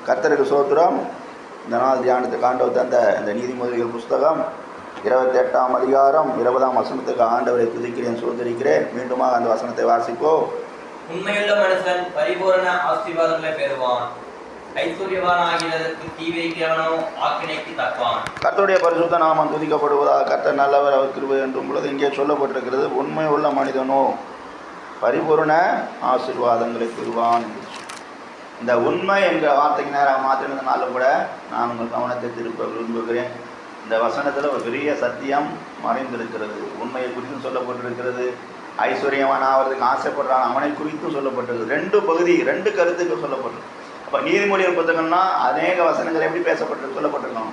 கர்த்தருக்கு சோத்திரம். இந்த நாள் தியானத்துக்கு ஆண்டவர் தந்த இந்த நீதிமொழிகள் புஸ்தகம் 28ஆம் அதிகாரம் 20ஆம் வசனத்துக்கு ஆண்டவரை துதிக்கிறேன், சோதரிக்கிறேன். மீண்டுமாக அந்த வசனத்தை வாசிப்போம். உண்மையுள்ள மனுஷன் பரிபூரண ஆசீர்வாதங்களை பெறுவான், ஐஸ்வர்யவான் ஆகிறதற்கு தீ வைக்கிறவனோ ஆக்கினைக்கு தப்பான். கர்த்தருடைய பரிசுத்த நாமம் துதிக்கப்படுவதாக. கர்த்தர் நல்லவர், அவர் கிருபை என்றும் பொழுது இங்கே சொல்லப்பட்டிருக்கிறது. உண்மை உள்ள மனிதனோ பரிபூரண ஆசீர்வாதங்களை பெறுவான். இந்த உண்மை என்ற வார்த்தைக்கு நேராக மாற்றினதுனாலும் கூட நான் உங்கள் கவனத்தை திருப்ப விரும்புகிறேன். இந்த வசனத்தில் ஒரு பெரிய சத்தியம் மறைந்திருக்கிறது. உண்மையை குறித்தும் சொல்லப்பட்டிருக்கிறது. ஐஸ்வர்யவான் ஆவதற்கு ஆசைப்படுறான் அவனை குறித்தும் சொல்லப்பட்டிருக்கு. ரெண்டு கருத்துக்கள் சொல்லப்பட்டிருக்கு. அப்போ நீதிமொழிகள் புத்தகம்னா அநேக வசனங்கள் எப்படி சொல்லப்பட்டிருக்கோம்.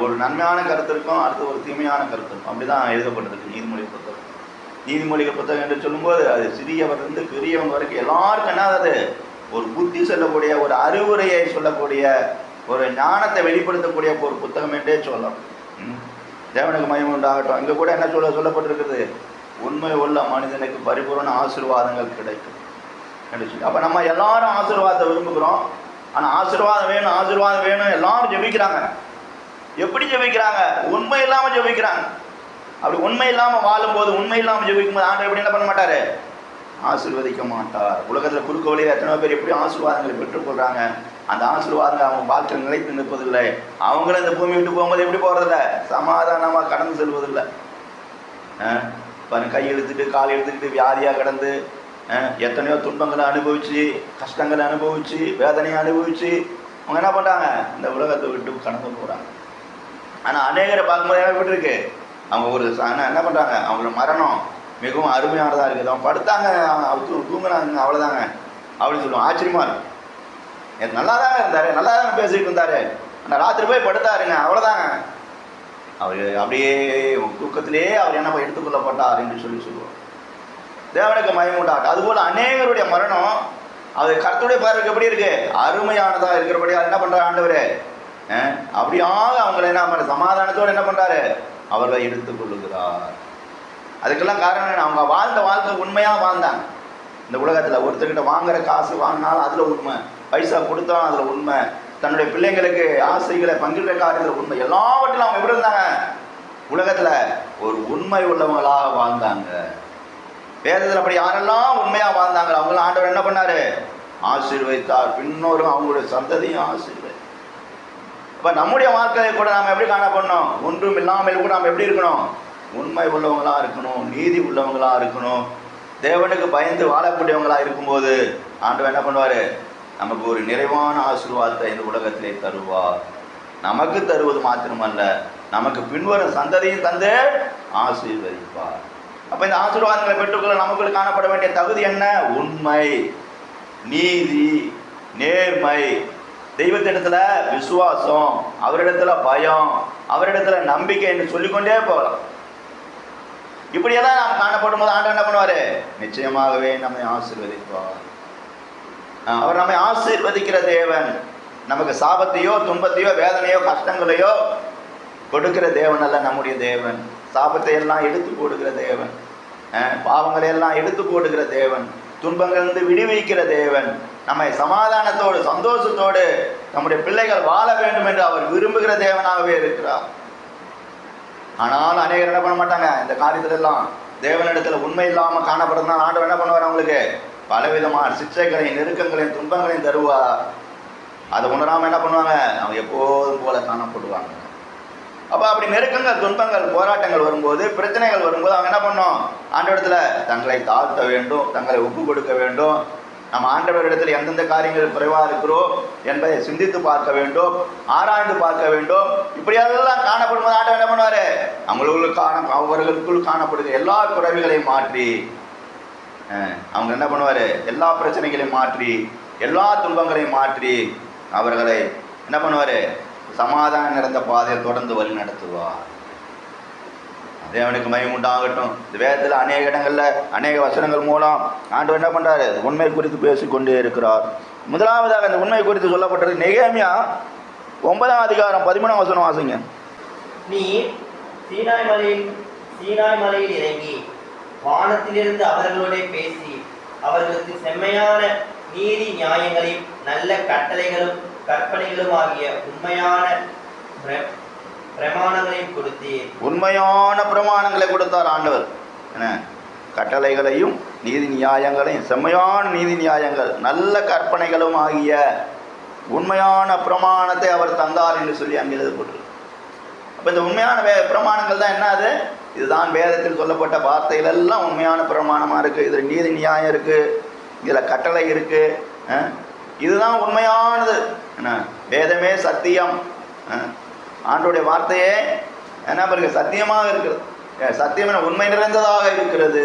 ஒரு நன்மையான கருத்து இருக்கும், அடுத்து ஒரு தீமையான கருத்து இருக்கும். அப்படி தான் எழுதப்பட்டிருக்கு நீதிமொழிகள் புத்தகம். நீதிமொழிகள் புத்தகம் என்று சொல்லும்போது அது சிறியவர்லேருந்து பெரியவங்க வரைக்கும் எல்லாருக்கும் என்னது ஒரு புத்தி சொல்லக்கூடிய, ஒரு அறிவுரையை சொல்லக்கூடிய, ஒரு ஞானத்தை வெளிப்படுத்தக்கூடிய ஒரு புத்தகம் என்றே சொல்லலாம். தேவனுக்கு மகிமை உண்டாகட்டும். இங்கே கூட என்ன சொல்லப்பட்டிருக்குது, உண்மை உள்ள மனிதனுக்கு பரிபூர்ண ஆசீர்வாதங்கள் கிடைக்கும் என்று சொல்லி. அப்போ நம்ம எல்லாரும் ஆசீர்வாதத்தை விரும்புகிறோம். ஆனால் ஆசீர்வாதம் வேணும் எல்லாரும் ஜெபிக்கிறாங்க. எப்படி ஜெபிக்கிறாங்க? உண்மை இல்லாமல் ஜெபிக்கிறாங்க. அப்படி உண்மை இல்லாமல் வாழும்போது, உண்மை இல்லாமல் ஜெபிக்கும் போது ஆண்டவர் எப்படி என்ன பண்ண மாட்டார்? ஆசீர்வதிக்க மாட்டார். உலகத்தில் குறுக்க வழியில் எத்தனை பேர் எப்படி ஆசீர்வாதங்களை பெற்றுக்கொள்கிறாங்க. அந்த ஆசீர்வாதங்கள் அவங்க வாழ்க்கையில் நிலைத்து நிற்பதில்லை. அவங்களும் இந்த பூமி விட்டு போகும்போது எப்படி போகிறதில்ல, சமாதானமாக கடந்து செல்வதில்லை. கை இழுத்துட்டு கால் இழுத்துக்கிட்டு வியாதியாக கடந்து எத்தனையோ துன்பங்களை அனுபவித்து, கஷ்டங்களை அனுபவித்து, வேதனையை அனுபவித்து அவங்க என்ன பண்ணுறாங்க, இந்த உலகத்தை விட்டு கடந்து போகிறாங்க. ஆனால் அநேகரை பார்க்கும்போது எப்படி இருக்கு, அவங்க ஒரு என்ன பண்ணுறாங்க, அவங்களோட மரணம் மிகவும் அருமையானதாக இருக்குது. அவங்க படுத்தாங்க, தூங்கினாங்க, அவ்வளோதாங்க அப்படின்னு சொல்லுவாங்க. ஆச்சரியமாக இருக்கும். எனக்கு நல்லா தாங்க இருந்தார், நல்லா தாங்க பேசிகிட்டு இருந்தார், ஆனால் ராத்திரி போய் படுத்தாருங்க, அவ்வளோதாங்க. அவர் அப்படியே தூக்கத்திலேயே அவர் என்ன எடுத்துக்கொள்ளப்பட்டார் என்று சொல்லுவோம். தேவனுக்கு மகிமை உண்டாகட்டும். அதுபோல் அநேகருடைய மரணம் அது கர்த்தருடைய பார்வைக்கு எப்படி இருக்கு, அருமையானதாக இருக்கிறபடியாக என்ன பண்ணுறாரு ஆண்டவர், அப்படியாக அவங்களை என்ன சமாதானத்தோடு என்ன பண்ணுறாரு, அவர்களை எடுத்துக்கொள்ளுகிறார். அதுக்கெல்லாம் காரணம் என்ன, அவங்க வாழ்ந்த வாழ்க்கை உண்மையாக வாழ்ந்தாங்க. இந்த உலகத்தில் ஒருத்தர்கிட்ட வாங்குற காசு வாங்கினாலும் அதில் உண்மை, பைசா கொடுத்தாலும் அதில் உண்மை, தன்னுடைய பிள்ளைங்களுக்கு ஆசைகளை பங்கிடுற காரியத்தில் உண்மை, எல்லாவற்றிலும் அவங்க எப்படி இருந்தாங்க, உலகத்தில் ஒரு உண்மை உள்ளவங்களாக வாழ்ந்தாங்க. வேதத்தில் அப்படி யாரெல்லாம் உண்மையாக வாழ்ந்தாங்க அவங்களாம் ஆண்டவர் என்ன பண்ணார், ஆசீர்வதித்தார். பின்னோரும் அவங்களுடைய சந்ததியும் ஆசீர்வதி. அப்போ நம்முடைய வாழ்க்கையை கூட நாம் எப்படி காணப்படணும், ஒன்றும் இல்லாமல் கூட நாம் எப்படி இருக்கணும், உண்மை உள்ளவங்களாக இருக்கணும், நீதி உள்ளவங்களாக இருக்கணும், தேவனுக்கு பயந்து வாழக்கூடியவங்களாக இருக்கும்போது ஆண்டவர் என்ன பண்ணுவார், நமக்கு ஒரு நிறைவான ஆசீர்வாதத்தை இந்த உலகத்திலே தருவார். நமக்கு தருவது மாத்திரமல்ல, நமக்கு பின்வரும் சந்ததியும் தந்து ஆசீர்வதிப்பார். அப்போ இந்த ஆசீர்வாதங்களை பெற்றுக்கொள்ள நமக்குள்ள காணப்பட வேண்டிய தகுதி என்ன, உண்மை, நீதி, நேர்மை, தெய்வத்திடத்துல விசுவாசம், அவரிடத்துல பயம், அவரிடத்துல நம்பிக்கை என்று சொல்லிக்கொண்டே போகலாம். இப்படியெல்லாம் நாம் காணப்படும் போது ஆண்டவர் என்ன பண்ணுவார், நிச்சயமாகவே நம்மை ஆசீர்வதிப்பார். அவர் நம்மை ஆசீர்வதிக்கிற தேவன். நமக்கு சாபத்தையோ துன்பத்தையோ வேதனையோ கஷ்டங்களையோ கொடுக்கிற தேவன் அல்ல நம்முடைய தேவன். சாபத்தை எல்லாம் எடுத்து போடுகிற தேவன், பாவங்களை எல்லாம் எடுத்து போடுகிற தேவன், துன்பங்களிலிருந்து விடுவிக்கிற தேவன், நம்மை சமாதானத்தோடு சந்தோஷத்தோடு நம்முடைய பிள்ளைகள் வாழ வேண்டும் என்று அவர் விரும்புகிற தேவனாகவே இருக்கிறார். ஆனால் அநேகர் என்ன பண்ண மாட்டாங்க, இந்த காரியத்திலெல்லாம் தேவனிடத்தில் உண்மை இல்லாமல் காணப்படுறதுனால ஆண்டவர் என்ன பண்ணுவார், அவங்களுக்கு பலவிதமான சிக்ஷைகளையும் நெருக்கங்களையும் துன்பங்களையும் தருவார். அதை உணராமல் என்ன பண்ணுவாங்க, அவங்க எப்போதும் போல காணப்படுவாங்க. அப்போ அப்படி நெருக்கங்கள், துன்பங்கள், போராட்டங்கள் வரும்போது, பிரச்சனைகள் வரும்போது அவங்க என்ன பண்ணோம், ஆண்டவரிடத்தில் தங்களை தாழ்த்த வேண்டும், தங்களை ஒப்பு கொடுக்க வேண்டும். நம்ம ஆண்டவரிடத்தில் எந்தெந்த காரியங்கள் குறைவாக இருக்கிறோம் என்பதை சிந்தித்து பார்க்க வேண்டும், ஆராய்ந்து பார்க்க வேண்டும். இப்படியெல்லாம் காணப்படும் போது ஆண்டவர் என்ன பண்ணுவார், அவர்களுக்குள் காணப்படுகிற எல்லா குறைவுகளையும் மாற்றி, அவங்க என்ன பண்ணுவார், எல்லா பிரச்சனைகளையும் மாற்றி, எல்லா துன்பங்களையும் மாற்றி அவர்களை என்ன பண்ணுவார், சமாதானம் நிறைந்த பாதையை தொடர்ந்து வழி நடத்துவார். தேவனுக்கு மகிமை உண்டாகட்டும். இந்த வேதத்தில் அநேக இடங்களில் அநேக வசனங்கள் மூலம் ஆண்டவர் என்ன பண்ணுறாரு, உண்மை குறித்து பேசிக்கொண்டே இருக்கிறார். முதலாவதாக இந்த உண்மை குறித்து சொல்லப்பட்டது நெகேமியா 9ஆம் அதிகாரம் 13ஆம் வசனம் வாசிங்க. நீ சீனாய் மலையில் இறங்கி வானத்திலிருந்து அவர்களோட பேசி அவர்களுக்கு செம்மையான நீதி நியாயங்களையும் நல்ல கட்டளைகளும் கற்பனைகளும் ஆகிய உண்மையான பிரமாணங்களை கொடுத்தீர். உண்மையான பிரமாணங்களை கொடுத்தார் ஆண்டவர். என்ன? கட்டளைகளையும் நீதி நியாயங்களையும், செம்மையான நீதி நியாயங்கள், நல்ல கற்பனைகளும் ஆகிய உண்மையான பிரமாணத்தை அவர் தந்தார் என்று சொல்லி அங்கே எழுதப்பட்டிருக்கு. அப்போ இந்த உண்மையான பிரமாணங்கள் தான் என்ன? அது இதுதான் வேதத்தில் சொல்லப்பட்ட வார்த்தைகள் எல்லாம் உண்மையான பிரமாணமாக இருக்குது. இதில் நீதி நியாயம் இருக்குது, இதில் கட்டளை இருக்குது. இதுதான் உண்மையானது. என்ன? வேதமே சத்தியம். ஆண்டோடைய வார்த்தையே என்ன பாருங்க, சத்தியமாக இருக்கிறது. சத்தியம் என உண்மை நிறைந்ததாக இருக்கிறது.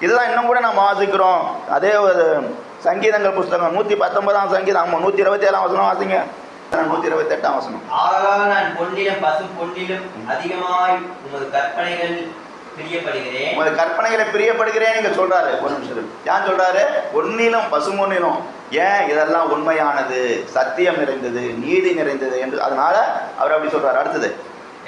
இதுதான் இன்னும் கூட நாம் வாசிக்கிறோம். அதே ஒரு சங்கீதங்கள் புஸ்தகம் 119ஆம் சங்கீதம் 127ஆம் வசனம் வாசிங்க. 128ஆம் வசனம். ஆகவே நான் பொன்னிலும் பசும் பொன்னிலும் அதிகமாய் உமது கற்பனைகள் பிரியப்படுகிறேன். உமது கற்பனைகளை பிரியப்படுகிறேன் நீங்க சொல்றாரு. ஒரு நிமிஷம். ஏன் சொல்றாரு? பொன்னிலும் பசுமொன்னிலும். ஏன்? இதெல்லாம் உண்மையானது, சத்தியம் நிறைந்தது, நீதி நிறைந்தது என்று. அதனால அவர் அப்படி சொல்றாரு. அடுத்தது,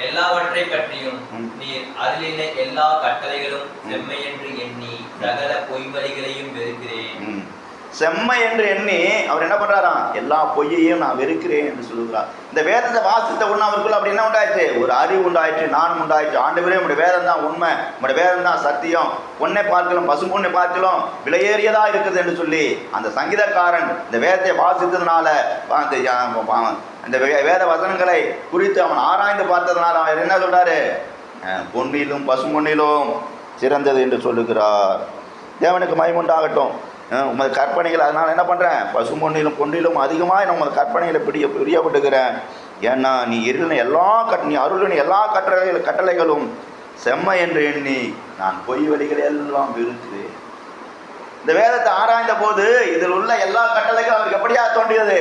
எல்லாவற்றை பற்றியும் நீர் அதில் எல்லா கட்டளைகளும் செம்மை என்று எண்ணி சகல பொய்வழிகளையும் வெறுக்கிறேன். செம்மை என்று எண்ணி அவர் என்ன பண்றாராம்? எல்லா பொய்யையும் நான் வெறுக்கிறேன் என்று சொல்லுகிறார். இந்த வேதத்தை வாசித்த உடனே அவருக்குள்ள அப்படி என்ன உண்டாயிற்று? ஒரு அறிவு உண்டாயிற்று, நானும் உண்டாயிற்று. ஆண்டவரே உங்களுடைய வேதம் தான் உண்மை, உங்களுடைய வேதம் தான் சத்தியம், பொண்ணை பார்க்கலாம் பசு பொண்ணை பார்க்கலாம் விலையேறியதா இருக்குது என்று சொல்லி அந்த சங்கீதக்காரன் இந்த வேதத்தை வாசித்ததுனால, இந்த வேத வசனங்களை குறித்து அவன் ஆராய்ந்து பார்த்ததுனால அவன் என்ன சொல்றாரு? பொன்னிலும் பசு பொன்னிலும் சிறந்தது என்று சொல்லுகிறார். தேவனுக்கு மகிமை உண்டாகட்டும். உமது கற்பனைகள். அதனால் என்ன பண்ணுறேன்? பசுமொன்னிலும் பொன்னிலும் அதிகமாக நான் உமது கற்பனைகளை பிரியப்பட்டுக்கிறேன். ஏன்னா நீ இருளின எல்லா நீ அருளின எல்லா கட்டளைகளும் செம்மை என்று எண்ணி நான் பொய் வழிகளை எல்லாம் வெறுக்கிறேன். இந்த வேதத்தை ஆராய்ந்த போது இதில் உள்ள எல்லா கட்டளைகளும் அவருக்கு எப்படியாக தோன்றியது?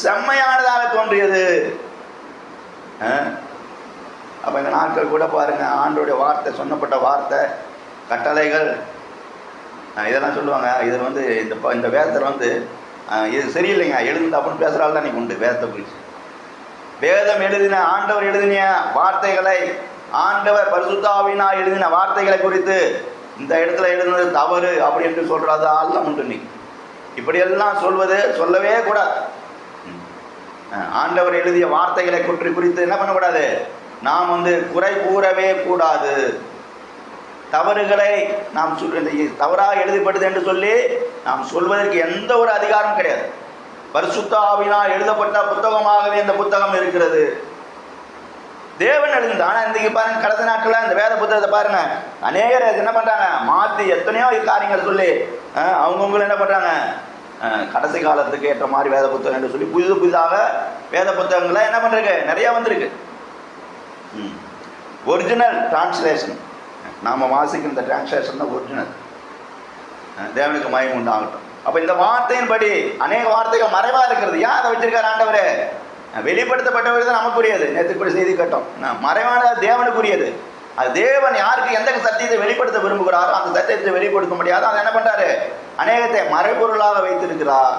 செம்மையானதாக தோன்றியது. அப்போ இந்த நாட்கள் கூட பாருங்க, ஆண்டோடைய வார்த்தை, சொன்னப்பட்ட வார்த்தை, கட்டளைகள், இதெல்லாம் சொல்லுவாங்க. இதில் இந்த வேதத்தில் இது சரியில்லைங்க, எழுதுங்க அப்படின்னு பேசுகிறாள் தான் நீ உண்டு. வேதத்தை குறித்து வேதம் எழுதின ஆண்டவர் எழுதின வார்த்தைகளை, ஆண்டவர் பரிசுத்த ஆவியினால் எழுதின வார்த்தைகளை குறித்து இந்த இடத்துல எழுதுனது தவறு அப்படி என்று சொல்கிறதா எல்லாம் உண்டு. நீ இப்படியெல்லாம் சொல்லவே கூடாது. ஆண்டவர் எழுதிய வார்த்தைகளை குறித்து என்ன பண்ணக்கூடாது? நாம் குறை கூறவே கூடாது. தவறுகளை நாம் தவறாக எழுதப்பட்டது என்று சொல்லி நாம் சொல்வதற்கு எந்த ஒரு அதிகாரம் கிடையாது. பரிசுத்த ஆவியினால் எழுதப்பட்ட புத்தகமாகவே இந்த புத்தகம் இருக்கிறது. தேவன் எழுதுது. ஆனால் இன்றைக்கு பாருங்க, கடைசி நாட்களில் இந்த வேத புத்தகத்தை பாருங்க, அநேகர் என்ன பண்ணுறாங்க? மாற்றி எத்தனையோ காரியங்கள் சொல்லி அவங்கவுங்களும் என்ன பண்ணுறாங்க? கடைசி காலத்துக்கு ஏற்ற மாதிரி வேத புத்தகம் என்று சொல்லி புதிதாக வேத புத்தகங்களை என்ன பண்ணுறது? நிறையா வந்திருக்கு. ஒரிஜினல் டிரான்ஸ்லேஷன் நாம் வாசிக்கிற இந்த டிரான்ஸ்லேஷன் தான் ஒரிஜினல். தேவனுக்கு மகிமை உண்டாகட்டும். அப்போ இந்த வார்த்தையின்படி அநேக வார்த்தைகள் மறைவாக இருக்கிறது. ஏன் அதை வச்சிருக்காரு ஆண்டவர்? வெளிப்படுத்தப்பட்டவர் தான் நமக்குரியது. நேற்றுப்படி செய்தி கட்டம் மறைவானது தேவனுக்குரியது. அது தேவன் யாருக்கு எந்த சத்தியத்தை வெளிப்படுத்த விரும்புகிறாரோ அந்த சத்தியத்தை வெளிப்படுத்த முடியாது. அதை என்ன பண்ணுறாரு? அநேகத்தை மறைபொருளாக வைத்திருக்கிறார்.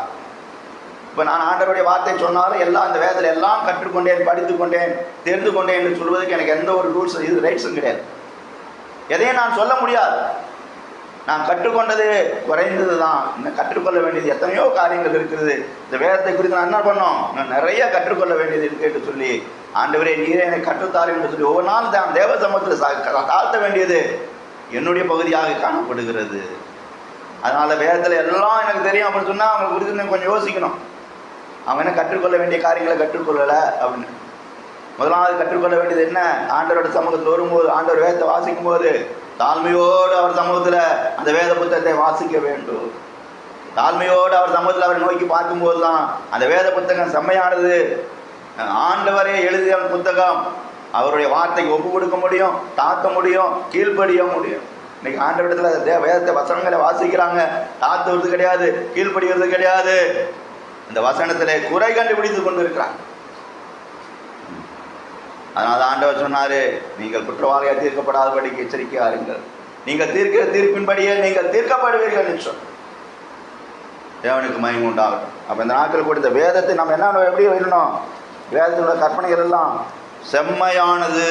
இப்போ நான் ஆண்டவருடைய வார்த்தை சொன்னாலும் எல்லாம் இந்த வேதத்தில் எல்லாம் கற்றுக்கொண்டேன், படித்து கொண்டேன், தெரிந்து கொண்டேன் என்று சொல்வதற்கு எனக்கு எந்த ஒரு ரூல்ஸ் ரைட்ஸும் கிடையாது. எதையும் நான் சொல்ல முடியாது. நான் கற்றுக்கொண்டது குறைந்தது தான். இன்னும் கற்றுக்கொள்ள வேண்டியது எத்தனையோ காரியங்கள் இருக்கிறது. இந்த வேதத்தை குறித்து நான் என்ன பண்ணோம்? நான் நிறைய கற்றுக்கொள்ள வேண்டியது இருக்கு என்று சொல்லி, ஆண்டவரே நீரே என்னை கற்றுத்தாரு என்று சொல்லி ஒவ்வொரு நாள் தான் தேவ சமூகத்தில் தாழ்த்த வேண்டியது என்னுடைய பகுதியாக காணப்படுகிறது. அதனால் வேதத்தில் எல்லாம் எனக்கு தெரியும் அப்படின்னு சொன்னால் அவங்க குறித்து கொஞ்சம் யோசிக்கணும். அவங்க என்ன கற்றுக்கொள்ள வேண்டிய காரியங்களை கற்றுக்கொள்ளலை அப்படின்னு. முதலாவது கற்றுக்கொள்ள வேண்டியது என்ன? ஆண்டவரோட சமூகத்தில் வரும்போது, ஆண்டவர் வேதத்தை வாசிக்கும் போது தாழ்மையோடு அவர் சமூகத்தில் அந்த வேத புத்தகத்தை வாசிக்க வேண்டும். தாழ்மையோடு அவர் சமூகத்தில் அவரை நோக்கி பார்க்கும்போது தான் அந்த வேத புத்தகம் செம்மையானது, ஆண்டவரே எழுதிய புத்தகம், அவருடைய வார்த்தைக்கு ஒப்பு கொடுக்க முடியும், தாக்க முடியும், கீழ்ப்படிய முடியும். இன்னைக்கு ஆண்டவரிடத்தில் வேதத்தை வசனங்களை வாசிக்கிறாங்க, தாத்துவது கிடையாது, கீழ்ப்படிவது கிடையாது. இந்த வசனத்தில் குறை கண்டுபிடித்து கொண்டு இருக்கிறாங்க. அதனால் ஆண்டவர் சொன்னார், நீங்கள் குற்றவாளியாக தீர்க்கப்படாதபடிக்கு எச்சரிக்கையாக இருங்கள். நீங்கள் தீர்க்கிற தீர்ப்பின்படியே நீங்கள் தீர்க்கப்படுவீர்கள் என்று சொல். தேவனுக்கு மகிமை உண்டாகட்டும். அப்போ இந்த நாட்கள் கூட இந்த வேதத்தை நம்ம என்ன எப்படி வரணும்? வேதத்தில் உள்ள கற்பனைகள் எல்லாம் செம்மையானது,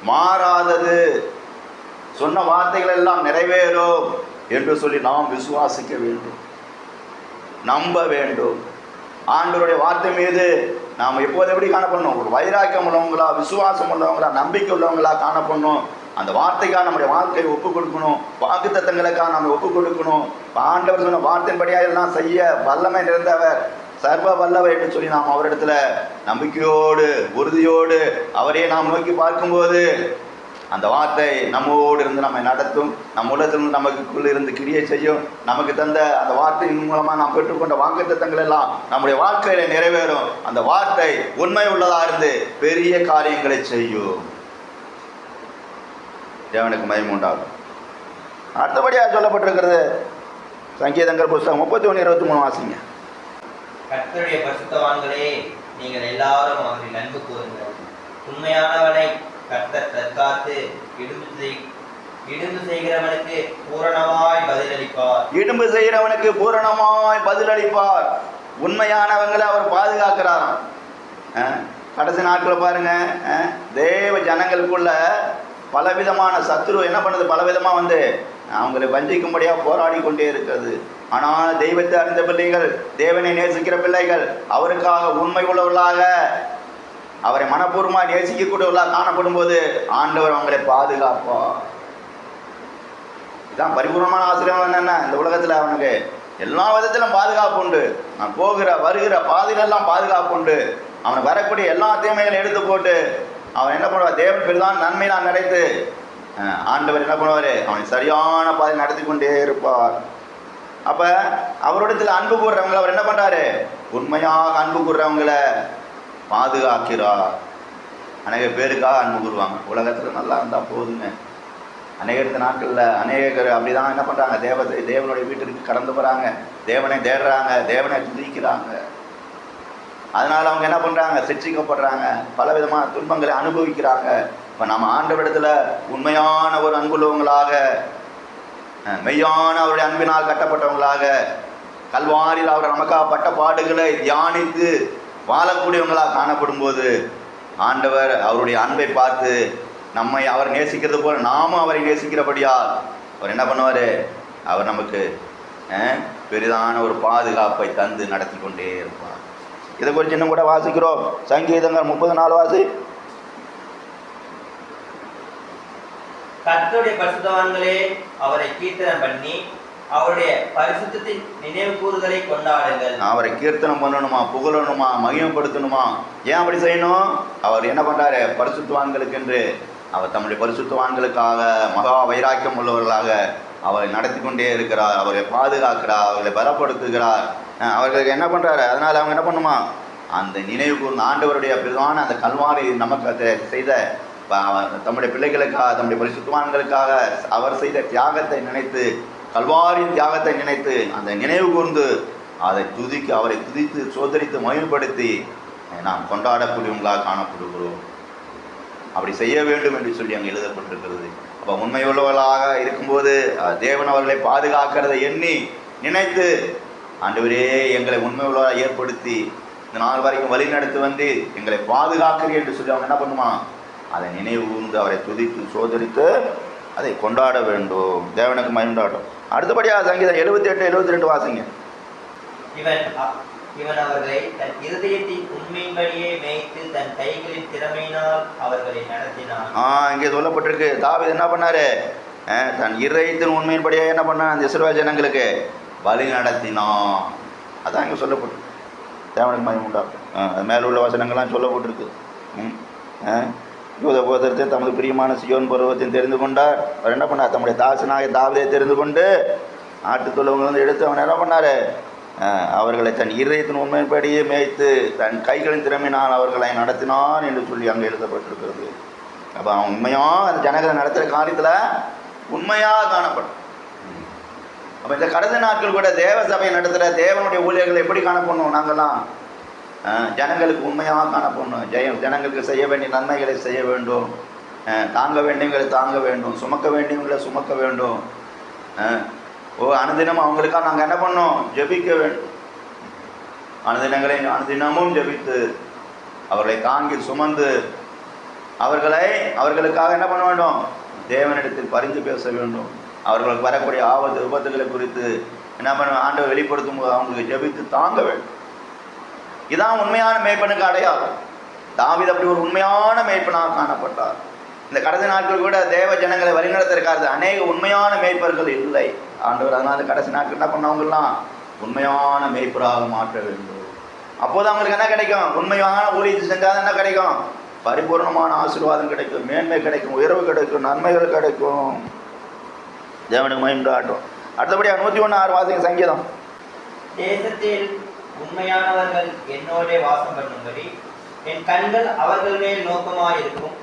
மாறாதது, சொன்ன வார்த்தைகள் எல்லாம் நிறைவேறும் என்று சொல்லி நாம் விசுவாசிக்க வேண்டும், நம்ப வேண்டும். ஆண்டவருடைய வார்த்தை மீது நாம் எப்போது எப்படி காணப்படணும்? ஒரு வைராக்கியம் உள்ளவங்களா, விசுவாசம் உள்ளவங்களா, நம்பிக்கை உள்ளவங்களா காணப்படணும். அந்த வார்த்தைக்காக நம்முடைய வாழ்க்கையை ஒப்புக் கொடுக்கணும். வாக்குத்தத்தங்களுக்காக நம்ம ஒப்புக் கொடுக்கணும். ஆண்டவர் சொன்ன வார்த்தையின்படியாக எல்லாம் செய்ய வல்லமை நிறைந்தவர், சர்வ வல்லவர் என்று சொல்லி நாம் அவரிடத்துல நம்பிக்கையோடு உறுதியோடு அவரே நாம் நோக்கி பார்க்கும்போது அந்த வார்த்தை நம்மோடு இருந்து நம்மை நடத்தும். நம் உலகத்திலிருந்து நமக்குள்ள இருந்து கிரியை செய்யும். நமக்கு தந்த அந்த வார்த்தையின் மூலமாக நாம் பெற்றுக்கொண்ட வாக்குத்தத்தங்கள் எல்லாம் நம்முடைய வாழ்க்கையில நிறைவேறும். அந்த வார்த்தை உண்மை உள்ளதாக இருந்து பெரிய காரியங்களை செய்யும். தேவனுக்கு மகிமை உண்டாகும். அடுத்தபடியாக சொல்லப்பட்டிருக்கிறது சங்கீதங்கள் புஸ்தகம் 31:23 வாசிங்க. கர்த்தருடைய பரிசுத்தவான்களே, நீங்கள் எல்லாரும் அவரில் அன்பு கூறுங்கள். உண்மையானவனை கர்த்தர் தற்காத்து இடும்பு செய்கிறவனுக்கு பூரணமாய் பதிலளிப்பார். இடும்பு செய்கிறவனுக்கு பூரணமாய் பதிலளிப்பார். உண்மையானவங்களை அவர் பாதுகாக்கிறாராம். கடைசி நாட்கள் பாருங்க, தேவ ஜனங்களுக்குள்ள பலவிதமான சத்துரு என்ன பண்ணுது? பலவிதமாக வந்து அவங்களை வஞ்சிக்கும்படியாக போராடி கொண்டே இருக்கிறது. ஆனால் தெய்வத்தை அறிந்த பிள்ளைகள், தேவனை நேசிக்கிற பிள்ளைகள், அவருக்காக உண்மை உள்ளவர்களாக, அவரை மனப்பூர்வமாக நேசிக்கக்கூடியவர்களாக காணப்படும் போது ஆண்டவர் அவங்களை பாதுகாப்பார். இதுதான் பரிபூர்ணமான ஆசீர்வாதம். என்னென்ன? இந்த உலகத்தில் அவனுக்கு எல்லா விதத்திலும் பாதுகாப்பு உண்டு. நான் போகிற வருகிற பாதையிலெல்லாம் பாதுகாப்பு உண்டு. அவனுக்கு வரக்கூடிய எல்லா தீமைகளையும் எடுத்து போட்டு அவன் என்ன பண்ணுவார்? தேவன் பெரிதான் நன்மை நான் நினைத்து ஆண்டவர் என்ன பண்ணுவார்? அவனை சரியான பாதை நடத்தி கொண்டே இருப்பார். அப்போ அவரிடத்தில் அன்பு கூறுறவங்களை அவர் என்ன பண்ணுறாரு? உண்மையாக அன்பு கூறுறவங்களை பாதுகாக்கிறார். அநேக பேருக்காக அன்பு கூறுவாங்க. உலகத்தில் நல்லா இருந்தால் போதுங்க. அநேக நாட்களில் அநேகர் அப்படி தான் என்ன பண்ணுறாங்க? தேவனுடைய வீட்டிற்கு கடந்து போகிறாங்க, தேவனை தேடுறாங்க, தேவனை துதிக்கிறாங்க. அதனால் அவங்க என்ன பண்ணுறாங்க? சிட்சிக்கப்படுறாங்க, பலவிதமான துன்பங்களை அனுபவிக்கிறாங்க. இப்போ நம்ம ஆண்டவரிடத்தில் உண்மையான ஒரு அன்புள்ளவங்களாக, மெய்யான அவருடைய அன்பினால் கட்டப்பட்டவங்களாக, கல்வாரியில் அவர் நமக்காக பட்ட பாடுகளை தியானித்து வாழக்கூடியவங்களாக காணப்படும் போது ஆண்டவர் அவருடைய அன்பை பார்த்து நம்மை அவர் நேசிக்கிறது போல் நாமும் அவரை நேசிக்கிறபடியால் அவர் என்ன பண்ணுவார்? அவர் நமக்கு பெரிதான ஒரு பாதுகாப்பை தந்து நடத்தி கொண்டே இருப்பார். இதை குறித்து இன்னும் கூட வாசிக்கிறோம். சங்கீதங்கள் 34 வாசி. கர்த்தருடைய பரிசுத்தவான்களே, அவரை கீர்த்தனம் பண்ணி அவருடைய பரிசுத்தத்தின் நினைவு கூறுதலை கொண்டாடுங்கள். அவரை கீர்த்தனம் பண்ணணுமா, புகழணுமா, மகிமைப்படுத்தணுமா? ஏன் அப்படி செய்யணும்? அவர் என்ன பண்றாரு? பரிசுத்தவான்களுக்கு என்று அவர் தம்முடைய பரிசுத்தவான்களுக்காக மகா வைராக்கியம் உள்ளவர்களாக அவரை நடத்தி கொண்டே இருக்கிறார். அவரை பாதுகாக்கிறார், அவர்களை பலப்படுத்துகிறார். அவர்களுக்கு என்ன பண்றாரு? அதனால அவங்க என்ன பண்ணுமா? அந்த நினைவு கூர்ந்த ஆண்டவருடைய பிரதான அந்த கல்வாரி நமக்கு செய்த தம்முடைய பிள்ளைகளுக்காக, தம்முடைய பரிசுத்தவான்களுக்காக அவர் செய்த தியாகத்தை நினைத்து, கல்வாரின் தியாகத்தை நினைத்து அந்த நினைவு கூர்ந்து அதை அவரை துதித்து சோதரித்து மகிமைப்படுத்தி நாம் கொண்டாடக்கூடியவங்களாக காணப்படுகிறோம். அப்படி செய்ய வேண்டும் என்று சொல்லி அங்கே எழுதப்பட்டிருக்கிறது. அப்போ உண்மையுள்ளவர்களாக இருக்கும்போது தேவன் அவர்களை பாதுகாக்கிறதை எண்ணி நினைத்து, ஆண்டவரே எங்களை உண்மையுள்ளவராக ஏற்படுத்தி இந்த நாள் வரைக்கும் வழி நடத்தி வந்து எங்களை பாதுகாக்கிறீர் என்று சொல்லி அவங்க என்ன பண்ணுமா? அதை நினைவு கூர்ந்து அவரை துதித்து சோதரித்து அதை கொண்டாட வேண்டும். தேவனுக்கு மகிமைண்டாட்டும். அடுத்தபடியாக சங்கீதம் 78-72 வாசிங்க. இவன் அவர்களை தன் இருதயத்தின் உண்மையின்படியே மேய்த்து தன் கைகளின் திறமையினால் அவர்களை நடத்தினான். இங்கே சொல்லப்பட்டிருக்கு, தாவீது என்ன பண்ணாரு? தன் இருதயத்தின் உண்மையின்படியே என்ன பண்ணான்? அந்த இஸ்ரவேல் ஜனங்களுக்கு வழி நடத்தினான். அதான் இங்கே சொல்லப்பட்டிருக்கு. தேவனுக்கு மகிமை உண்டாகும். அது மேலே உள்ள வசனங்கள்லாம் சொல்லப்பட்டிருக்கு. யூத கோத்திரத்தை தமது பிரியமான சியோன் பருவத்தையும் தெரிந்து கொண்டார். அவர் என்ன பண்ணார்? தம்முடைய தாசனாக தாவீதை தெரிந்து கொண்டு ஆட்டுத்தொழுவங்களை எடுத்து அவன் என்ன பண்ணார்? அவர்களை தன் இருதயத்தின் உண்மையின்படியே மேய்த்து தன் கைகளின் திறமையினால் அவர்களை நடத்தினான் என்று சொல்லி அங்கே எழுதப்பட்டிருக்கிறது. அப்போ அவன் உண்மையாக அந்த ஜனங்களை நடத்துகிற காரியத்தில் உண்மையாக காணப்படும். அப்போ இந்த கடைசி நாட்கள் கூட தேவ சபையை நடத்துகிற தேவனுடைய ஊழியர்கள் எப்படி காணப்படணும்? நாங்கள்லாம் ஜனங்களுக்கு உண்மையாக காணப்படணும். ஜனங்களுக்கு செய்ய வேண்டிய நன்மைகளை செய்ய வேண்டும், தாங்க வேண்டியவங்களை தாங்க வேண்டும், சுமக்க வேண்டியவங்களை சுமக்க வேண்டும். அனுதினம் அவங்களுக்காக நாங்கள் என்ன பண்ணோம்? ஜெபிக்க வேண்டும். அனுதினமும் ஜெபித்து அவர்களை தாங்கி சுமந்து அவர்களுக்காக என்ன பண்ண வேண்டும்? தேவனிடத்தில் பரிந்து பேச வேண்டும். அவர்களுக்கு வரக்கூடிய ஆபத்து விபத்துகளை குறித்து என்ன பண்ண ஆண்டவர் வெளிப்படுத்தும் போது அவங்களுக்கு ஜெபித்து தாங்க வேண்டும். இதான் உண்மையான மேய்ப்பனுக்கு அடையாளம். தாவீது அப்படி ஒரு உண்மையான மேய்ப்பனாக காணப்பட்டார். இந்த கடைசி நாட்கள் கூட தேவ ஜனங்களை வழிநடத்திருக்காரு. அநேக உண்மையான மேய்ப்பர்கள் இல்லை ஆண்டவர். அதனால கடைசி நாட்கள் என்ன பண்ணவங்கலாம் உண்மையான மேய்ப்பராக மாற்ற வேண்டும். அப்போது அவங்களுக்கு என்ன கிடைக்கும்? உண்மையான ஊழியத்தை செஞ்சால் என்ன கிடைக்கும்? பரிபூர்ணமான ஆசீர்வாதம் கிடைக்கும், மேன்மை கிடைக்கும், உயர்வு கிடைக்கும், நன்மைகள் கிடைக்கும். தேவனுக்கு மகிமையாகட்டும். அடுத்தபடியாக 101:6 வாசிங்க சங்கீதம். தேசத்தில் உண்மையானவர்கள் என்னோடே வாசம் பண்ணும்படி என் கண்கள் அவர்கள் மேல் நோக்கமாயிருக்கும்.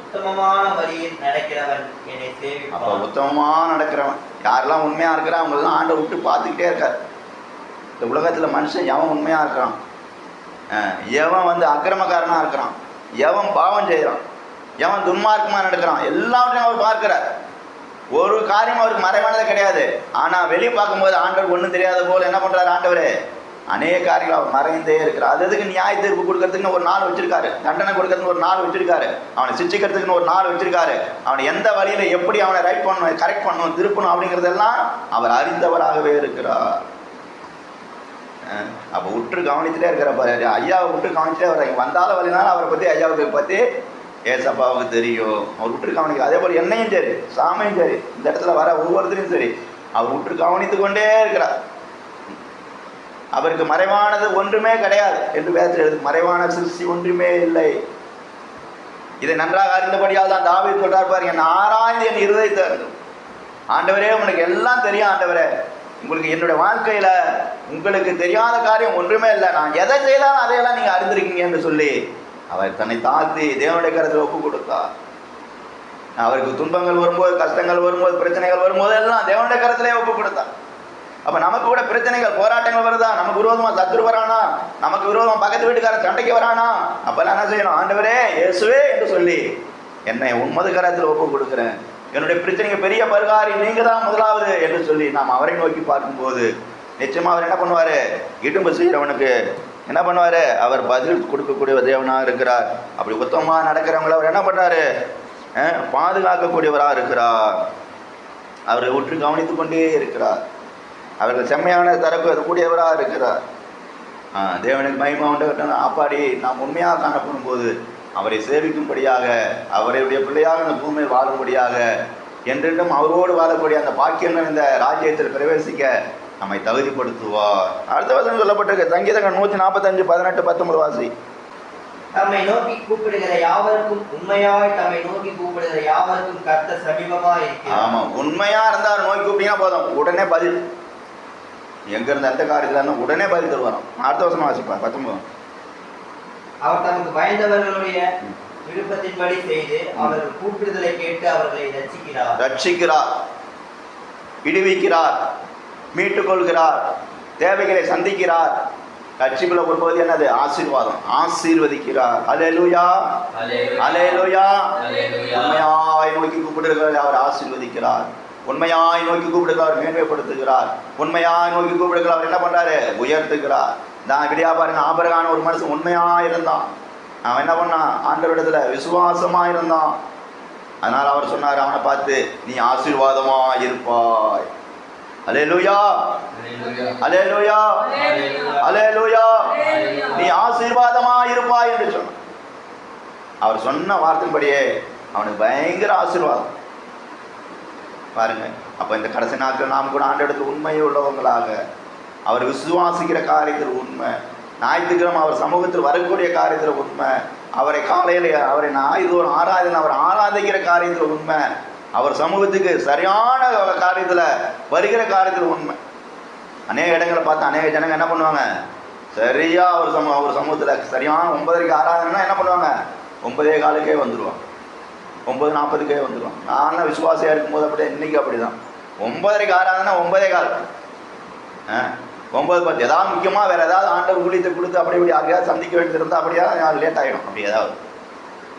உத்தமமான வழியில் நடக்கிறவன் என்னை சேவிப்பான். அப்போ உத்தமமாக நடக்கிறவன் யாரெல்லாம் உண்மையாக இருக்கிறான் அவங்களெல்லாம் ஆண்டை விட்டு பார்த்துக்கிட்டே இருக்கார். இந்த உலகத்தில் மனுஷன் எவன் உண்மையாக இருக்கிறான், எவன் அக்கிரமக்காரனாக இருக்கிறான், எவன் பாவம் செய்கிறான், எவன் துன்மார்க்கமாக நடக்கிறான், எல்லாவற்றையும் அவர் பார்க்கிறார். ஒரு காரியம் அவருக்கு மறைவானது கிடையாது. ஆனால் வெளியே பார்க்கும்போது ஆண்டவர் ஒன்றும் தெரியாத போல் என்ன பண்ணுறாரு ஆண்டவர்? அநேக காரியங்கள் அவர் மறைந்தே இருக்கிறார். அது எதுக்கு? நியாய தீர்ப்பு கொடுக்கறதுக்குன்னு ஒரு நாள் வச்சிருக்காரு, தண்டனை கொடுக்கறதுக்கு ஒரு நாள் வச்சிருக்காரு, அவனை சிச்சிக்கிறதுக்குன்னு ஒரு நாள் வச்சிருக்காரு, அவனை எந்த வழியில் எப்படி அவனை ரைட் பண்ணணும், கரெக்ட் பண்ணணும், திருப்பணும் அப்படிங்கிறதெல்லாம் அவர் அறிந்தவராகவே இருக்கிறார். அப்போ உற்று கவனிச்சுட்டே இருக்கிறப்பாரு. ஐயாவை விட்டு கவனிச்சுட்டே வர்றாங்க. வந்தாலும் வழினாலும் அவரை பற்றி ஐயாவுக்கு பற்றி ஏசப்பாவுக்கு தெரியும். அவர் விட்டு கவனிக்க. அதே போல் என்னையும் சரி, சாமியும் சரி, இந்த இடத்துல வர ஒவ்வொருத்தரையும் சரி அவர் விட்டு கவனித்து கொண்டே இருக்கிறார். அவருக்கு மறைவானது ஒன்றுமே கிடையாது என்று வேதத்தில் எழுது. மறைவான சிருஷ்டி ஒன்றுமே இல்லை. இதை நன்றாக அறிந்தபடியால் தான் தாவீது சொல்றார் பாருங்க, என்ன ஆராய்ந்து என் இருதயத்தை ஆண்டவரே உனக்கு எல்லாம் தெரியும். ஆண்டவரே உங்களுக்கு என்னுடைய வாழ்க்கையில உங்களுக்கு தெரியாத காரியம் ஒன்றுமே இல்லை. நான் எதை செய்யலாம் அதையெல்லாம் நீங்க அறிந்திருக்கீங்க என்று சொல்லி அவர் தன்னை தாழ்த்தி தேவனுடைய கருத்தில் ஒப்பு கொடுத்தார். அவருக்கு துன்பங்கள் வரும்போது, கஷ்டங்கள் வரும்போது, பிரச்சனைகள் வரும்போது எல்லாம் தேவனுடைய கருத்திலே ஒப்பு கொடுத்தார். அப்ப நமக்கு கூட பிரச்சனைகள், போராட்டங்கள் வருதா, நமக்கு விரோதமா சத்துரு வரானா, நமக்கு விரோதமா பக்கத்து வீட்டுக்காரன் சண்டைக்கு வரானா, அப்பெல்லாம் என்ன செய்யணும்? ஆண்டவரே இயேசுவே என்று சொல்லி என்னை உமது கரத்தில் ஒப்பு கொடுக்குறேன், என்னுடைய பிரச்சனைக்கு பெரிய பரிகாரி நீங்க தான் முதலாவது என்று சொல்லி நாம் அவரை நோக்கி பார்க்கும்போது நிச்சயமா அவர் என்ன பண்ணுவாரு? இடும்பு செய்கிறவனுக்கு என்ன பண்ணுவாரு? அவர் பதில் கொடுக்கக்கூடிய தேவனாக இருக்கிறார். அப்படி உத்தமமா நடக்கிறவங்களை அவர் என்ன பண்றாரு? பாதுகாக்கக்கூடியவராக இருக்கிறார். அவரை உற்று கவனித்து கொண்டே இருக்கிறார். அவர்கள் செம்மையான தரக்கூடியவராக இருக்கிறார். தேவனுக்கு மகிமை உண்டு. ஆப்பாடி நாம் உண்மையாக காணப்படும் போது அவரை சேவிக்கும்படியாக, அவருடைய பிள்ளையாக அந்த பூமியில் வாழும்படியாக, என்றென்றும் அவரோடு வாழக்கூடிய அந்த பாக்கியங்கள் இந்த ராஜ்யத்தில் பிரவேசிக்க நம்மை தகுதிப்படுத்துவார். அடுத்த வசனம் சொல்லப்பட்டிருக்கு சங்கீதங்கள் 145:18-19 வாசி. தம்மை நோக்கி கூப்பிடுகிற யாவருக்கும், உண்மையாய் தம்மை நோக்கி கூப்பிடுகிற யாவருக்கும் கர்த்தர் சமீபமாய் இருக்கிறார். ஆமா, உண்மையா இருந்தா நோக்கி கூப்பிட்டீங்கன்னா போதும், உடனே பதில். எங்க இருந்த எந்த காரியத்தில் உடனே பதில் தருவாராம். அடுத்த வசனம் வாசிப்பா 19. அவர் தமக்கு பயந்தவர்களுடைய விருப்பத்தின்படி செய்து அவர்கள் கூப்பிடுதலை கேட்டு அவர்களை ரட்சிக்கிறார், விடுவிக்கிறார், மீட்டுக் கொள்கிறார், தேவைகளை சந்திக்கிறார். ரட்சிப்புல பொறுப்பது என்னது? ஆசீர்வாதம். ஆசீர்வதிக்கிறார். அல்லேலூயா, அல்லேலூயா. உண்மையாய் நோக்கி கூப்பிடுகிறார், அவர் ஆசீர்வதிக்கிறார். உண்மையாய் நோக்கி கூப்பிடுகிறார், மேன்மைப்படுத்துகிறார். உண்மையாய் நோக்கி கூப்பிடுகிறார், அவர் என்ன பண்றாரு? உயர்த்துகிறார். நான் விடியா பாருங்க, ஆபிரகாம் ஒரு மனுஷன் உண்மையா இருந்தான். அவன் என்ன பண்ணான்? ஆண்டவரிடத்துல விசுவாசமா இருந்தான். அதனால அவர் சொன்னார், அவனை பார்த்து நீ ஆசீர்வாதமா இருப்பாய். அல்லேலூயா, அல்லேலூயா, அல்லேலூயா. நீ ஆசீர்வாதமா இருப்பாய் என்று சொன்னான். அவர் சொன்ன வார்த்தையின்படியே அவனுக்கு பயங்கர ஆசீர்வாதம் பாருங்க. அப்ப இந்த கடைசி நாட்கள் நாம் கூட ஆண்டவரிடத்தில் உண்மை உள்ளவங்களாக, அவர் விசுவாசிக்கிற காரியத்தில் உண்மை, ஞாயிற்றுக்கிழமை அவர் சமூகத்தில் வரக்கூடிய காரியத்தில் உண்மை, அவரை காலையில் அவரை ஞாயிறு ஆராதனை அவர் ஆராதிக்கிற காரியத்தில் உண்மை, அவர் சமூகத்துக்கு சரியான காரியத்தில் வருகிற காரியத்தில் உண்மை. அநேக இடங்களை பார்த்து அநேக ஜனங்க என்ன பண்ணுவாங்க? சரியா அவர் சமூகத்தில் சரியான 9:30 ஆராதனைனா என்ன பண்ணுவாங்க? 9:15 வந்துடுவாங்க, 9:40 வந்துடுவாங்க. நான் விசுவாசியாக இருக்கும்போது அப்படியே இன்னைக்கு அப்படிதான். 9:30 ஆராதனை 9:15, 9:10 ஏதாவது முக்கியமாக வேறு ஏதாவது ஆண்டவர் ஊழியத்தை கொடுத்து அப்படி இப்படி யாரையாவது சந்திக்க வேண்டியது இருந்தால் அப்படியா லேட் ஆகிடும். அப்படி ஏதாவது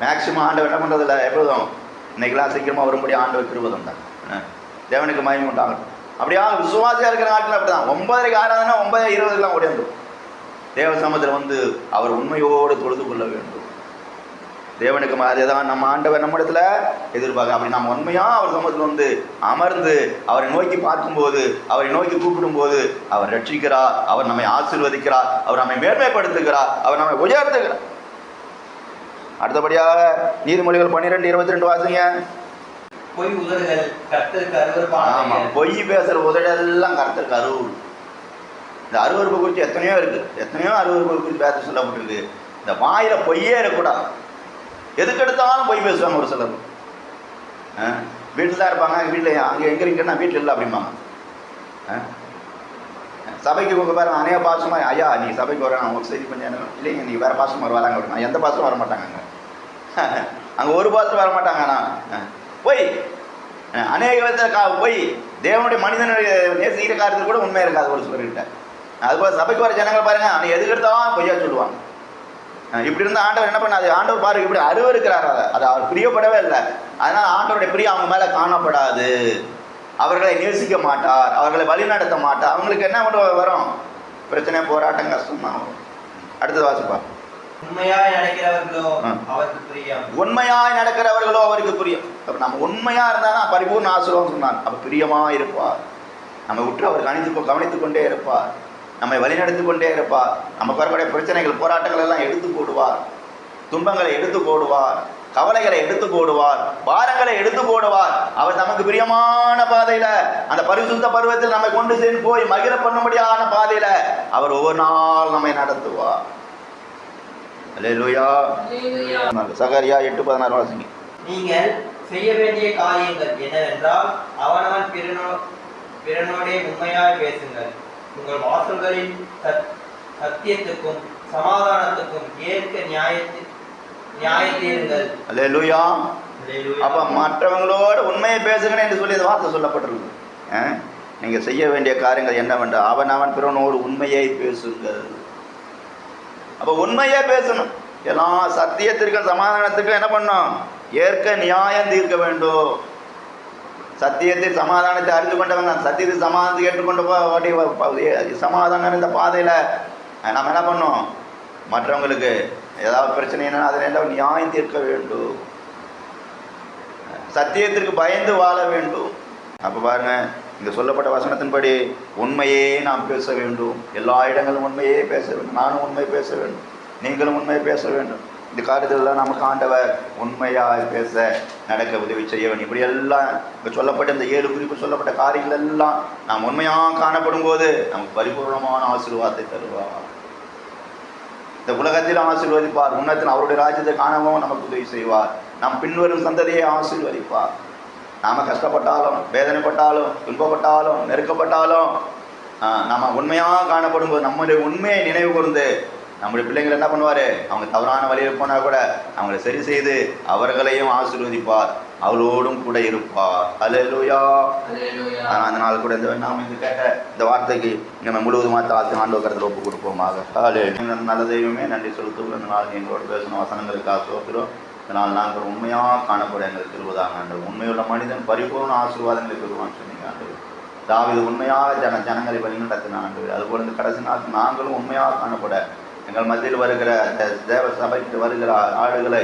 மேக்சிமம் ஆண்டவர் என்ன பண்ணுறதில்ல, எப்போதும் இன்னைக்கெல்லாம் சீக்கிரமாக வரும்படி ஆண்டவர் கிருபை தான். தேவனுக்கு மகிமை உண்டாகட்டும். அப்படியா விசுவாசியாக இருக்கிற நாட்டில் அப்படி தான். 9:30 ஆராதனை 9:20 ஓடி வந்துடும். தேவ சமூகத்தில் அவர் உண்மையோடு தொழுது கொள்ள வேண்டும். தேவனுக்கு அதேதான் நம்ம ஆண்டவர் நம்மிடத்துல எதிர்பார்க்க. அப்படி நம்ம உண்மையா அவர் சமூகத்தில் வந்து அமர்ந்து அவரை நோக்கி பார்க்கும்போது, அவரை நோக்கி கூப்பிடும்போது அவர் ரட்சிக்கிறார், அவர் நம்மை ஆசீர்வதிக்கிறார், அவர் நம்மை மேன்மைப்படுத்துகிறார், அவர் நம்மை உயர்த்துகிறார். அடுத்தபடியாக நீதிமொழிகள் 12:22 வாசிங்க. பொய் உதடுகள் கர்த்தருக்கு அருவருப்பானவைகள். ஆமா, பொய் பேசுற உதடெல்லாம் கர்த்தருக்கு அருவருப்பு. இந்த அருவருப்பு குறித்து எத்தனையோ இருக்கு, எத்தனையோ அருவருப்பு குறித்து பேச சொல்லப்பட்டிருக்கு. இந்த வாயில பொய்யே இருக்கக்கூடாது. எதுக்கு எடுத்தாலும் பொய் பேசுவாங்க ஒரு சிலர். வீட்டில் தான் இருப்பாங்க, வீட்டில் அங்கே எங்கே இருக்கேன்னா வீட்டில் இல்லை அப்படிம்பாங்க. சபைக்கு உங்கள் பாருங்க அநேக பாசமாக, ஐயா நீ சபைக்கு வர நான் உங்களுக்கு செய்தி பண்ணி இல்லைங்க நீ வேறு பாசமாக வராங்க அப்படின்னா எந்த பாசமும் வர மாட்டாங்க. அங்கே ஒரு பாசம் வர மாட்டாங்க. ஆனால் பொய் அநேக விதத்தில் பொய். தேவனுடைய மனிதனுடைய நேசிக்கிற காரியத்தில் கூட உண்மை இருக்காது ஒரு சிலர்கிட்ட. அதுபோல் சபைக்கு வர ஜனங்கள் பாருங்க அவனை எதுக்கு எடுத்தாலும் பொய்யா சொல்லுவாங்க. இப்படி இருந்தால் ஆண்டவர் என்ன பண்ணாது? ஆண்டவர் பாருங்க இப்படி அருவருக்கிறார். அது அவர் பிரியப்படவே இல்லை. அதனால் ஆண்டவருடைய பிரியம் அவங்க மேலே காணப்படாது. அவர்களை நேசிக்க மாட்டார், அவர்களை வழி நடத்த மாட்டார். அவங்களுக்கு என்ன வரும்? பிரச்சனை, போராட்டம், கஷ்டம் தான் வரும். அடுத்தது வாசிப்பா. உண்மையாய் நடக்கிறவர்களோ அவருக்கு பிரியம். உண்மையாய் நடக்கிறவர்களோ அவருக்கு பிரியம். அப்போ நம்ம உண்மையாக இருந்தால் பரிபூர்ண ஆசீர்வாதம் சொன்னார். அப்போ பிரியமாக இருப்பார். நம்ம விட்டு அவர் கவனித்து கொண்டே இருப்பார். நம்மை வழிநடத்தி கொண்டே இருப்பார். நமக்கு வரக்கூடிய பிரச்சனைகள், போராட்டங்கள் எல்லாம் எடுத்து போடுவார். துன்பங்களை எடுத்து போடுவார். கவலைகளை எடுத்து போடுவார். பாரங்களை எடுத்து போடுவார். அவர் நமக்கு பிரியமான பாதையில, அந்த பரிசுத்த பருவத்தில் நம்மை கொண்டு சென்று போய் மகிழ பண்ணும்படியான பாதையில அவர் ஒவ்வொரு நாள் நம்மை நடத்துவார். அல்லேலூயா. சகரியா 8:16 வாசிங்க. நீங்கள் செய்ய வேண்டிய காரியங்கள் என்னவென்றால் அவனவன் பிறனோடே உண்மையாய் பேசுங்கள். உங்கள் வாசல்களில் சத்தியத்துக்கும் சமாதானத்துக்கும் ஏற்க நியாயத்தீருங்கள். அல்லேலூயா. அப்ப மற்றவங்களோட உண்மையை பேசுகிறேன் என்று சொல்லி இந்த வார்த்தை சொல்லப்பட்டிருக்கு. நீங்க செய்ய வேண்டிய காரியங்கள் என்னவென்றால் அவன் பிறனோடு உண்மையை பேசுங்கள். அப்ப உண்மையே பேசணும். எல்லாம் சத்தியத்திற்கும் சமாதானத்துக்கும் என்ன பண்ணணும்? ஏற்க நியாயம் தீர்க்க வேண்டும். சத்தியத்தில் சமாதானத்தை அறிந்து கொண்டவங்க சத்தியத்தில் சமாதானத்தை ஏற்றுக்கொண்டு சமாதானம் இந்த பாதையில நம்ம என்ன பண்ணோம்? மற்றவங்களுக்கு ஏதாவது பிரச்சனைனா அதில் என்ன நியாயம் தீர்க்க வேண்டும். சத்தியத்திற்கு பயந்து வாழ வேண்டும். அப்போ பாருங்க, இங்கே சொல்லப்பட்ட வசனத்தின்படி உண்மையே நாம் பேச வேண்டும். எல்லா இடங்களும் உண்மையே பேச வேண்டும். நானும் உண்மை பேச வேண்டும், நீங்களும் உண்மை பேச வேண்டும். இந்த காரியத்திலெல்லாம் நமக்கு ஆண்டவர் உண்மையாக பேச நடக்க உதவி செய்ய வேண்டும். இப்படி எல்லாம் இங்கே சொல்லப்பட்ட இந்த 7 குறிப்பு சொல்லப்பட்ட காரியங்கள் எல்லாம் நாம் உண்மையாக காணப்படும் போது நமக்கு பரிபூர்ணமான ஆசீர்வாதத்தை தருவார். இந்த உலகத்தில் ஆசீர்வதிப்பார். உன்னத்தில் அவருடைய ராஜ்யத்தை காணவும் நமக்கு உதவி செய்வார். நம் பின்வரும் சந்ததியை ஆசீர்வதிப்பார். நாம் கஷ்டப்பட்டாலும், வேதனைப்பட்டாலும், துன்பப்பட்டாலும், நெருக்கப்பட்டாலும் நம்ம உண்மையாக காணப்படும் போது நம்முடைய உண்மையை நினைவு கூர்ந்து நம்முடைய பிள்ளைங்கள் என்ன பண்ணுவார்? அவங்க தவறான வழியில் போனால் கூட அவங்களை சரி செய்து அவர்களையும் ஆசீர்வதிப்பார். அவளோடும் கூட இருப்பார். அல்லேலூயா. ஆனால் அந்த நாள் கூட நாம் இங்கு கேட்ட இந்த வார்த்தைக்கு நம்ம முழுவதுமாக ஆண்டவரத்தில் ஒப்பு கொடுப்போமாக. நல்ல தெய்வமே நன்றி செலுத்துவோம். இந்த நாள் எங்களோடு பேசணும் வசனங்களுக்காக சோத்துறோம். இதனால் நாங்கள் உண்மையாக காணப்பட எங்களுக்கு திருவதாங்க ஆண்டவர். உண்மையுள்ள மனிதன் பரிபூர்ண ஆசீர்வாதங்களை பெறுவான்னு சொன்னீங்க ஆண்டவர். தாவீது உண்மையாக ஜனங்களை வழி நடத்தின ஆண்டவர். அதுபோல் இந்த கடைசி நாள் நாங்களும் உண்மையாக காணப்பட எங்கள் மத்தியில் வருகிற தேவ சபைக்கு வருகிற ஆடுகளை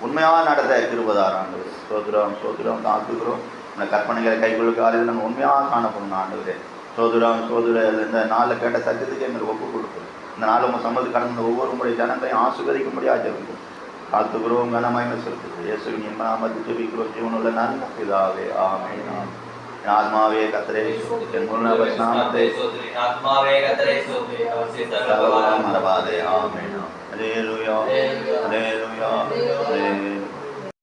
உண்மையாக நடத்த கிருபைதார் ஆண்டவர். சோதுரம் தாக்குகிறோம். இந்த கற்பனைகளை கைகொள்ளுக்கு ஆளுகள் நாங்கள் உண்மையாக காணப்படணும் ஆண்டவரே. சோதுரம் இந்த நாளில் கேட்ட சத்தியத்துக்கு எங்களுக்கு ஒப்பு கொடுக்கும். இந்த நாள் உங்கள் சம்மதி கடந்த ஒவ்வொரு முறை ஜனங்களையும் ஆசீர்வதிக்கும்படியாக ஜெபிக்கும். காத்துக்கிறோம், கனமகிமை செலுத்துகிறோம். இயேசுவின் இன்ப நாமத்தில் ஜெபிக்கிறோம். ஜீவனுள்ள நல்ல பிதாவே, ஆமென். ஆத்மாவே கர்த்தரை என் முழு நாமத்தை ஆத்மாவே கர்த்தரை ஸ்தோத்திரி. மறவாதே. ஆமென். அல்லேலூயா.